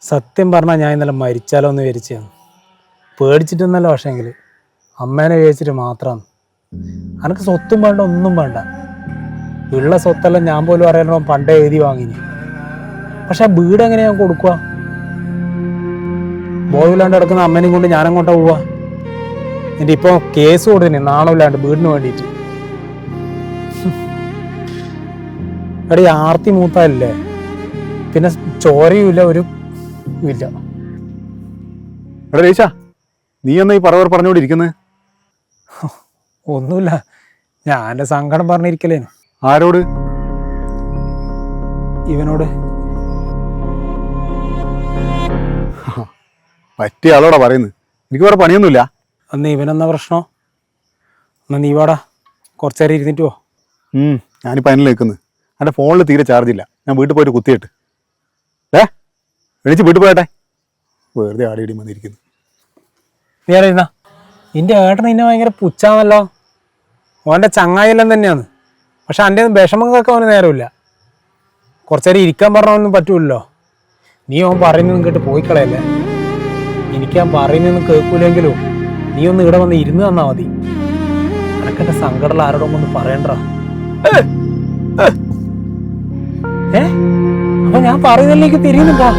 സത്യം പറഞ്ഞാൽ ഞാൻ ഇന്നലെ മരിച്ചാലോ എന്ന് വിചാരിച്ചാണ്. പേടിച്ചിട്ടൊന്നല്ല, പക്ഷേങ്കിൽ അമ്മേനെ വിചാരിച്ചിട്ട് മാത്രമാണ്. എനിക്ക് സ്വത്തും വേണ്ട, ഒന്നും വേണ്ട. ഉള്ള സ്വത്തെല്ലാം ഞാൻ പോലും അറിയണോ പണ്ടേ എഴുതി വാങ്ങിനി. പക്ഷെ ആ വീട് എങ്ങനെയാ ഞാൻ കൊടുക്കുക? ബോധമില്ലാണ്ട് കിടക്കുന്ന അമ്മേനെയും കൊണ്ട് ഞാനങ്ങോട്ടാ പോവാ? എന്നിട്ട് ഇപ്പോൾ കേസ് കൊടുത്തിനെ നാണമില്ലാണ്ട് വീടിന് വേണ്ടിയിട്ട്. എടീ, ആർത്തി മൂത്തല്ലേ, പിന്നെ ചോരയും ഇല്ല, ഒരു ഇല്ല. എടാ രേശ, നീ എന്നാ ഈ പറവർ പറഞ്ഞോണ്ടിരിക്കുന്നത്? ഒന്നുമില്ല, ഞാൻ എൻ്റെ സങ്കടം പറഞ്ഞിരിക്കലേനു. ആരോട്? ഇവനോട്. പറ്റിയ ആളോടാ പറയുന്നത്. എനിക്ക് വേറെ പണിയൊന്നുമില്ല. അന്ന് ഇവനെന്നാ പ്രശ്നം? എന്നാ നീ വാടാ, കുറച്ചേരം ഇരുന്നിട്ട് പോ. ഞാനിപ്പോൾ അതിനെ നിൽക്കുന്നത്. എൻ്റെ ഫോണിൽ തീരെ ചാർജ് ഇല്ല. ഞാൻ വീട്ടിൽ പോയിട്ട് കുത്തിയിട്ട് എണീച്ച് വീട്ടിൽ പോയട്ടെ. വെറുതെ ആടിയിടി വന്നിരിക്കുന്നു. നീ അറിയുന്ന നിന്റെ ഏട്ടൻ നിന്നെ ഭയങ്കര പുച്ഛാന്നല്ലോ. ഓൻ്റെ ചങ്ങായിയെല്ലാം തന്നെയാണ്. പക്ഷെ എൻ്റെ വിഷമങ്ങളൊക്കെ അവന് നേരമില്ല. കുറച്ചേരം ഇരിക്കാൻ പറഞ്ഞൊന്നും പറ്റൂല്ലോ. നീ അവൻ പറയുന്നതും കേട്ട് പോയി കളയല്ലേ. എനിക്ക് ഞാൻ പറയുന്നതൊന്നും കേൾക്കൂലെങ്കിലും നീ ഒന്ന് ഇവിടെ വന്ന് ഇരുന്ന് തന്നാ മതി. എനക്കെന്റെ സങ്കടം ആരോടും ഒന്ന് പറയണ്ട. അപ്പൊ ഞാൻ പറയുന്നതിലേക്ക് തിരിയുന്നുണ്ടാ?